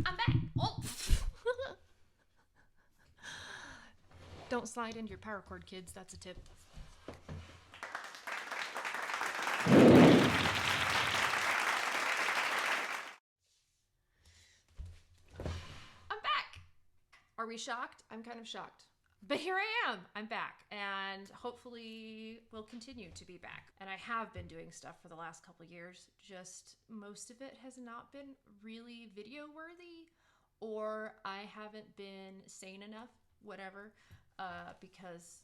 I'm back. Oh. Don't slide into your power cord, kids. That's a tip. I'm back. Are we shocked? I'm kind of shocked. But here I am. I'm back. And hopefully we'll continue to be back. And I have been doing stuff for the last couple years. Just most of it has not been really video worthy, or I haven't been sane enough, whatever, because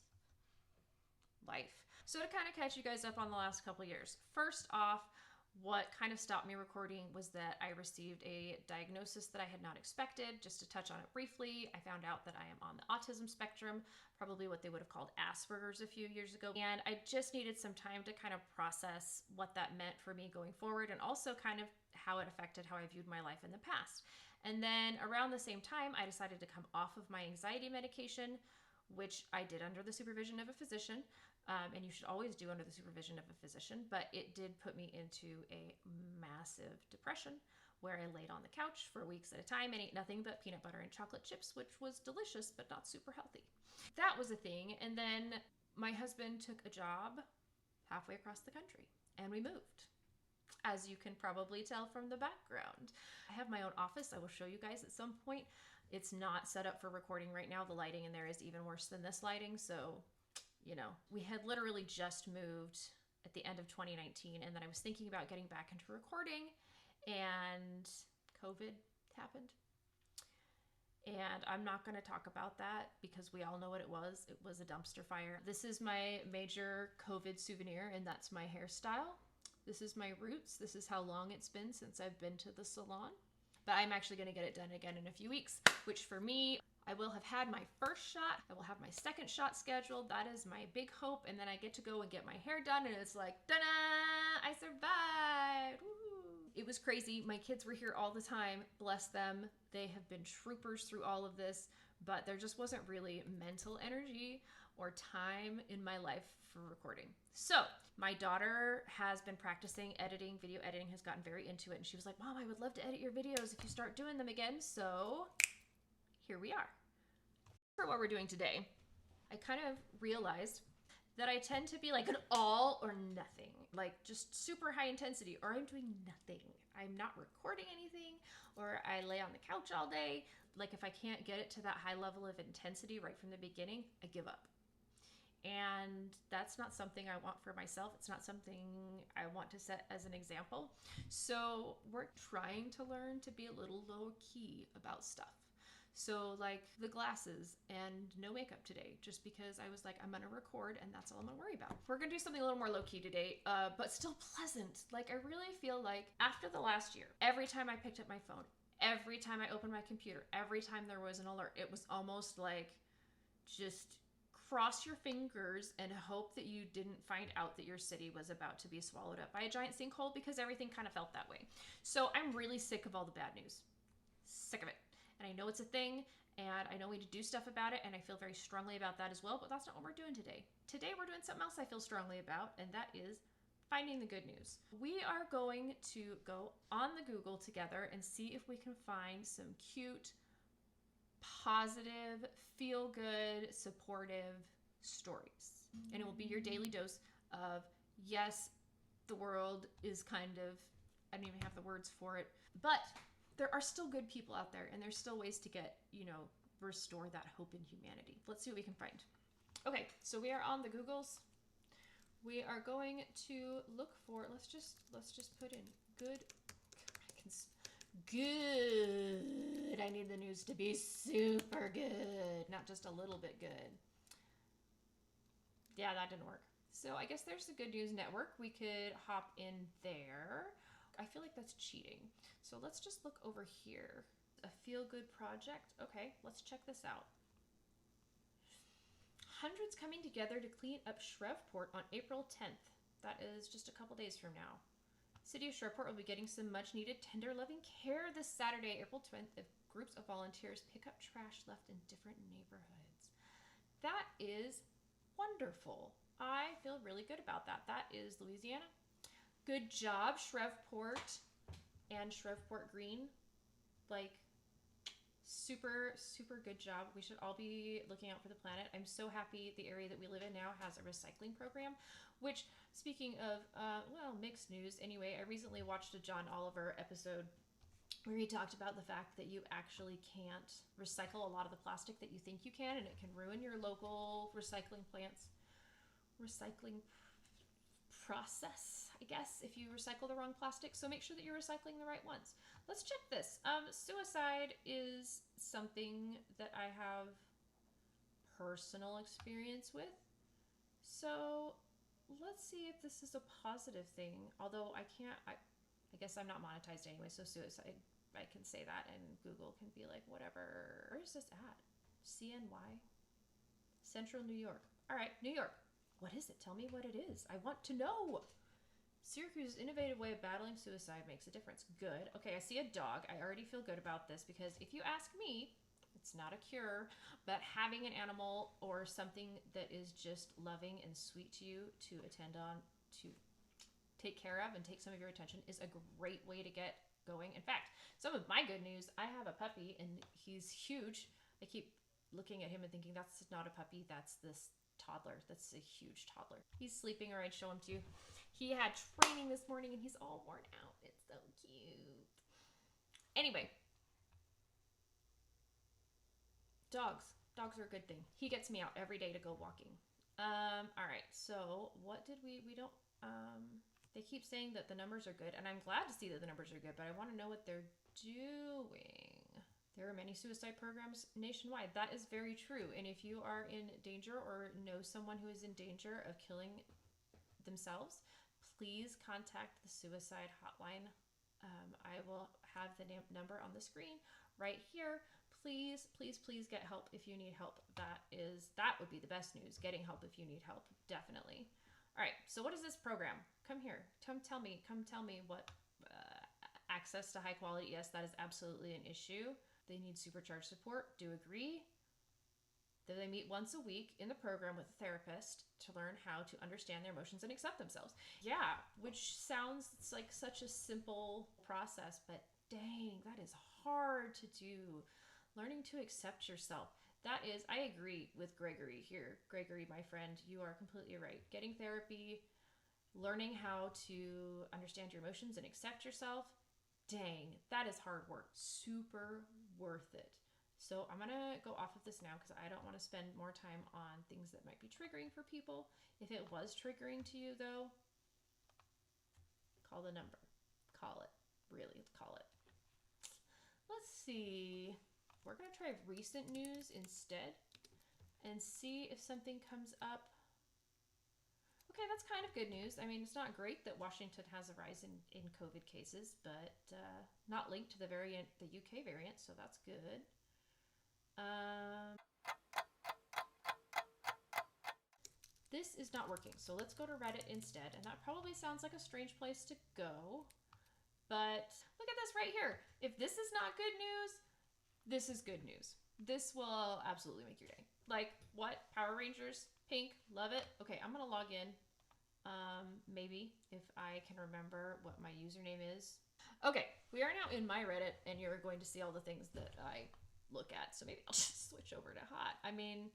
life. So to kind of catch you guys up on the last couple years, first off, what kind of stopped me recording was that I received a diagnosis that I had not expected. Just to touch on it briefly, I found out that I am on the autism spectrum, probably what they would have called Asperger's a few years ago. And I just needed some time to kind of process what that meant for me going forward, and also kind of how it affected how I viewed my life in the past. And then around the same time, I decided to come off of my anxiety medication, which I did under the supervision of a physician. And you should always do under the supervision of a physician, but it did put me into a massive depression where I laid on the couch for weeks at a time and ate nothing but peanut butter and chocolate chips, which was delicious but not super healthy. That was a thing. And then my husband took a job halfway across the country and we moved, as you can probably tell from the background. I have my own office. I will show you guys at some point. It's not set up for recording right now. The lighting in there is even worse than this lighting, so you know, we had literally just moved at the end of 2019, and then I was thinking about getting back into recording, and COVID happened. And I'm not going to talk about that because we all know what it was. It was a dumpster fire. This is my major COVID souvenir, and that's my hairstyle. This is my roots. This is how long it's been since I've been to the salon. But I'm actually going to get it done again in a few weeks, which for me, I will have had my first shot. I will have my second shot scheduled. That is my big hope. And then I get to go and get my hair done. And it's like, ta-da! I survived. Woo! It was crazy. My kids were here all the time. Bless them. They have been troopers through all of this. But there just wasn't really mental energy or time in my life for recording. So my daughter has been practicing editing. Video editing, has gotten very into it. And she was like, Mom, I would love to edit your videos if you start doing them again. So here we are. For what we're doing today, I kind of realized that I tend to be like an all or nothing, like just super high intensity, or I'm doing nothing. I'm not recording anything, or I lay on the couch all day. Like if I can't get it to that high level of intensity right from the beginning, I give up. And that's not something I want for myself. It's not something I want to set as an example. So we're trying to learn to be a little low key about stuff. So like the glasses and no makeup today, just because I was like, I'm gonna record and that's all I'm gonna worry about. We're gonna do something a little more low key today, but still pleasant. Like I really feel like after the last year, every time I picked up my phone, every time I opened my computer, every time there was an alert, it was almost like just cross your fingers and hope that you didn't find out that your city was about to be swallowed up by a giant sinkhole, because everything kind of felt that way. So I'm really sick of all the bad news. Sick of it. And I know it's a thing, and I know we need to do stuff about it, and I feel very strongly about that as well, but that's not what we're doing today. Today we're doing something else I feel strongly about, and that is finding the good news. We are going to go on the Google together and see if we can find some cute, positive, feel-good, supportive stories. And it will be your daily dose of, yes, the world is kind of, I don't even have the words for it, but there are still good people out there, and there's still ways to get, restore that hope in humanity. Let's see what we can find. Okay, so we are on the Googles. We are going to look for, let's just put in good. I need the news to be super good, not just a little bit good. Yeah, that didn't work. So I guess there's the Good News Network. We could hop in there. I feel like that's cheating. So let's just look over here. A feel-good project. Okay, let's check this out. Hundreds coming together to clean up Shreveport on April 10th. That is just a couple days from now. City of Shreveport will be getting some much-needed tender loving care this Saturday, April 20th, if groups of volunteers pick up trash left in different neighborhoods. That is wonderful. I feel really good about that. That is Louisiana. Good job, Shreveport and Shreveport Green. Like, Super, super good job. We should all be looking out for the planet. I'm so happy the area that we live in now has a recycling program, which, speaking of, well, mixed news. Anyway, I recently watched a John Oliver episode where he talked about the fact that you actually can't recycle a lot of the plastic that you think you can, and it can ruin your local recycling plant's recycling process, I guess, if you recycle the wrong plastic. So make sure that you're recycling the right ones. Let's check this. Suicide is something that I have personal experience with. So let's see if this is a positive thing. Although I guess I'm not monetized anyway, so suicide, I can say that, and Google can be like, whatever. Where is this at? CNY? Central New York. All right, New York. What is it? Tell me what it is. I want to know. Syracuse's innovative way of battling suicide makes a difference. Good. Okay, I see a dog. I already feel good about this because if you ask me, it's not a cure, but having an animal or something that is just loving and sweet to you to attend on, to take care of and take some of your attention is a great way to get going. In fact, some of my good news, I have a puppy and he's huge. I keep looking at him and thinking that's not a puppy, that's this toddler. That's a huge toddler. He's sleeping, or I'd show him to you. He had training this morning and he's all worn out. It's so cute. Anyway, dogs are a good thing. He gets me out every day to go walking. All right, so what did we don't they keep saying that the numbers are good, and I'm glad to see that the numbers are good, but I want to know what they're doing. There are many suicide programs nationwide. That is very true. And if you are in danger or know someone who is in danger of killing themselves, please contact the suicide hotline. I will have the number on the screen right here. Please, please, please get help if you need help. That would be the best news. Getting help if you need help, definitely. All right, so what is this program? Come here. Come tell me what access to high quality. Yes, that is absolutely an issue. They need supercharged support. Do agree. They meet once a week in the program with a therapist to learn how to understand their emotions and accept themselves. Yeah, which sounds like such a simple process, but dang, that is hard to do. Learning to accept yourself. That is, I agree with Gregory here. Gregory, my friend, you are completely right. Getting therapy, learning how to understand your emotions and accept yourself, dang, that is hard work. Super worth it. So I'm going to go off of this now because I don't want to spend more time on things that might be triggering for people. If it was triggering to you, though, call the number. Call it. Really, call it. Let's see. We're going to try recent news instead and see if something comes up. Okay, that's kind of good news. I mean, it's not great that Washington has a rise in COVID cases, but not linked to the UK variant, so that's good. This is not working, so let's go to Reddit instead, and that probably sounds like a strange place to go, but look at this right here. If this is not good news, this is good news. This will absolutely make your day. Like, what? Power Rangers? Pink? Love it. Okay, I'm gonna log in. Maybe if I can remember what my username is. Okay, we are now in my Reddit, and you're going to see all the things that I look at. So maybe I'll just switch over to hot. I mean,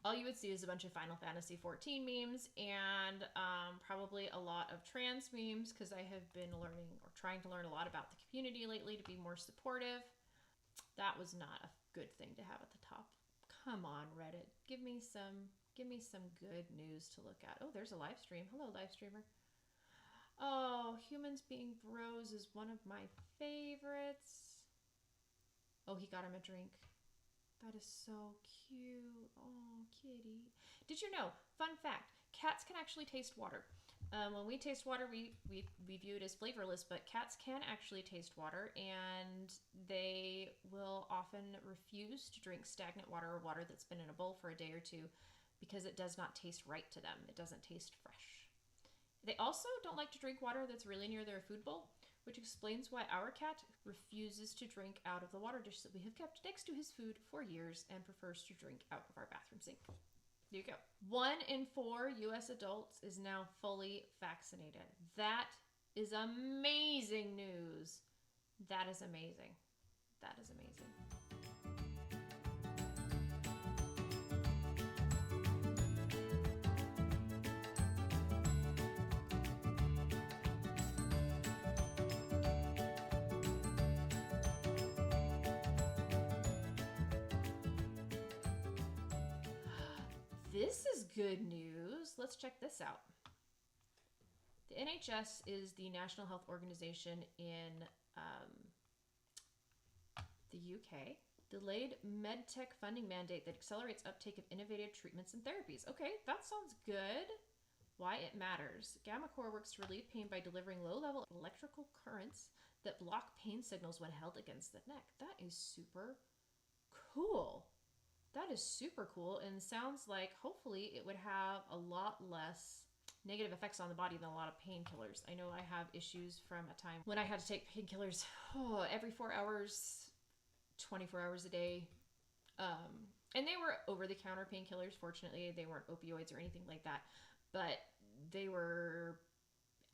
all you would see is a bunch of Final Fantasy 14 memes and probably a lot of trans memes because I have been learning or trying to learn a lot about the community lately to be more supportive. That was not a good thing to have at the top. Come on, Reddit. Give me some good news to look at. Oh, there's a live stream. Hello, live streamer. Oh, humans being bros is one of my favorites. Oh, he got him a drink. That is so cute. Oh, kitty. Did you know, fun fact, cats can actually taste water. When we taste water, we view it as flavorless, but cats can actually taste water, and they will often refuse to drink stagnant water or water that's been in a bowl for a day or two because it does not taste right to them. It doesn't taste fresh. They also don't like to drink water that's really near their food bowl, which explains why our cat refuses to drink out of the water dish that we have kept next to his food for years and prefers to drink out of our bathroom sink. There you go. 1 in 4 U.S. adults is now fully vaccinated. That is amazing news. That is amazing. That is amazing. this is good news. Let's check this out. The NHS is the National Health Organization in the UK. Delayed medtech funding mandate that accelerates uptake of innovative treatments and therapies. Okay, that sounds good. Why it matters. GammaCore works to relieve pain by delivering low-level electrical currents that block pain signals when held against the neck. That is super cool. That is super cool, and sounds like hopefully it would have a lot less negative effects on the body than a lot of painkillers. I know I have issues from a time when I had to take painkillers every 4 hours, 24 hours a day. And they were over-the-counter painkillers. Fortunately, they weren't opioids or anything like that, but they were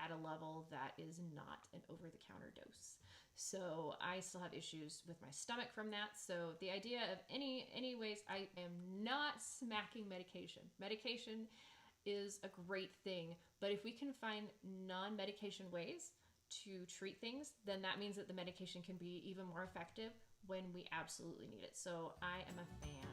at a level that is not an over-the-counter dose. So I still have issues with my stomach from that. So the idea of anyways, I am not smacking medication. Medication is a great thing, but if we can find non-medication ways to treat things, then that means that the medication can be even more effective when we absolutely need it. So I am a fan.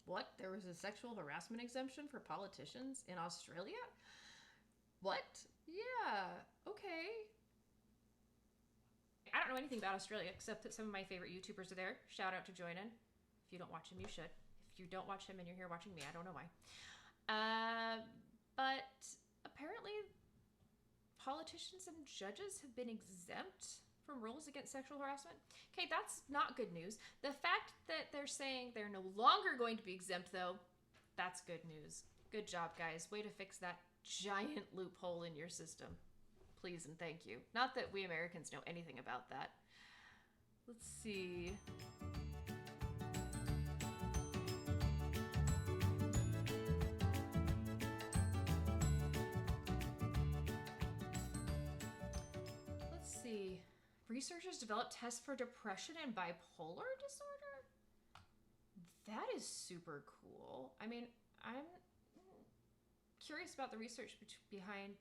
What? There was a sexual harassment exemption for politicians in Australia? What? Yeah, okay. I don't know anything about Australia except that some of my favorite YouTubers are there. Shout out to Joinen. If you don't watch him, you should. If you don't watch him and you're here watching me, I don't know why. But apparently politicians and judges have been exempt from rules against sexual harassment. Okay, that's not good news. The fact that they're saying they're no longer going to be exempt, though, that's good news. Good job, guys. Way to fix that giant loophole in your system. Please and thank you. Not that we Americans know anything about that. Let's see. Researchers develop tests for depression and bipolar disorder? That is super cool. I mean, I'm curious about the research behind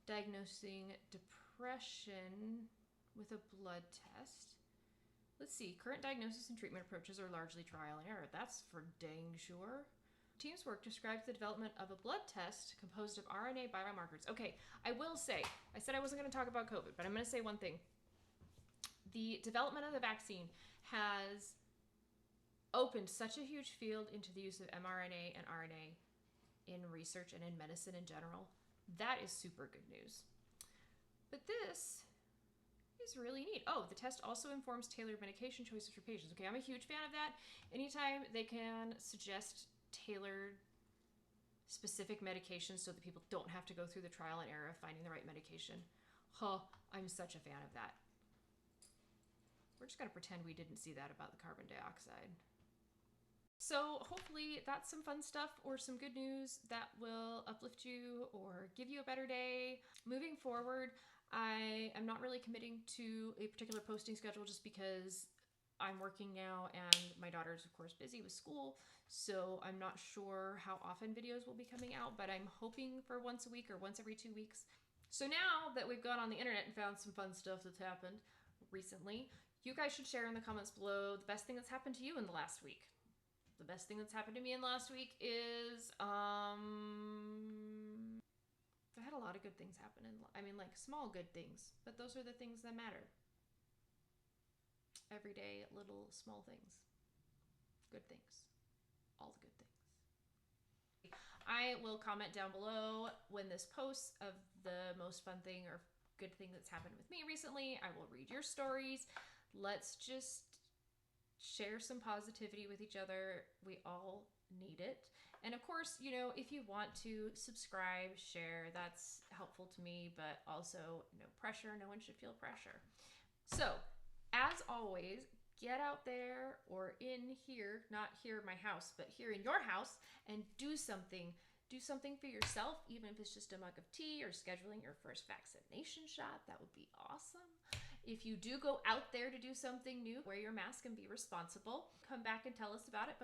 diagnosing depression with a blood test. Let's see. Current diagnosis and treatment approaches are largely trial and error. That's for dang sure. Team's work describes the development of a blood test composed of RNA biomarkers. Okay, I will say, I said I wasn't going to talk about COVID, but I'm going to say one thing. The development of the vaccine has opened such a huge field into the use of mRNA and RNA in research and in medicine in general. That is super good news. But this is really neat. Oh, the test also informs tailored medication choices for patients. Okay, I'm a huge fan of that. Anytime they can suggest tailored specific medications so that people don't have to go through the trial and error of finding the right medication. I'm such a fan of that. We're just going to pretend we didn't see that about the carbon dioxide. So hopefully that's some fun stuff or some good news that will uplift you or give you a better day. Moving forward, I am not really committing to a particular posting schedule just because I'm working now and my daughter's of course busy with school, so I'm not sure how often videos will be coming out, but I'm hoping for once a week or once every 2 weeks. So now that we've gone on the internet and found some fun stuff that's happened recently, you guys should share in the comments below the best thing that's happened to you in the last week. The best thing that's happened to me in the last week is I had a lot of good things happen, like small good things, but those are the things that matter. Everyday little small things. Good things. All the good things. I will comment down below when this posts of the most fun thing or good thing that's happened with me recently. I will read your stories. Let's just share some positivity with each other. We all need it. And of course, you know, if you want to subscribe, share, that's helpful to me, but also no pressure. No one should feel pressure. So, as always, get out there or in here, not here in my house, but here in your house, and do something. Do something for yourself, even if it's just a mug of tea or scheduling your first vaccination shot. That would be awesome. If you do go out there to do something new, wear your mask and be responsible. Come back and tell us about it.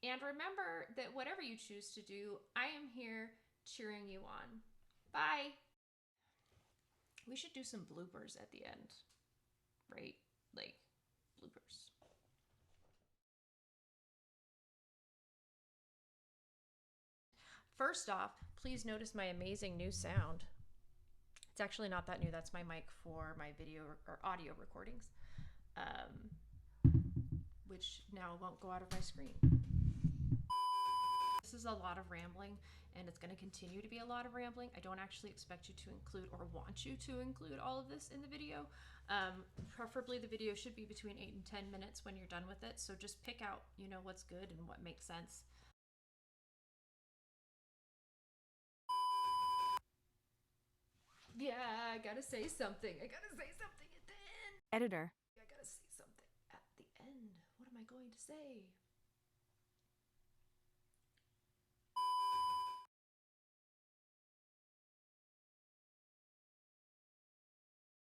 And remember that whatever you choose to do, I am here cheering you on. Bye. We should do some bloopers at the end, right? Like bloopers. First off, please notice my amazing new sound. It's actually not that new. That's my mic for my video or audio recordings, which now won't go out of my screen. This is a lot of rambling, and it's going to continue to be a lot of rambling. I don't actually expect you to include or want you to include all of this in the video. Preferably the video should be between 8 and 10 minutes when you're done with it. So just pick out, what's good and what makes sense. Yeah, I gotta say something. At the end. Editor. I gotta say something at the end. What am I going to say?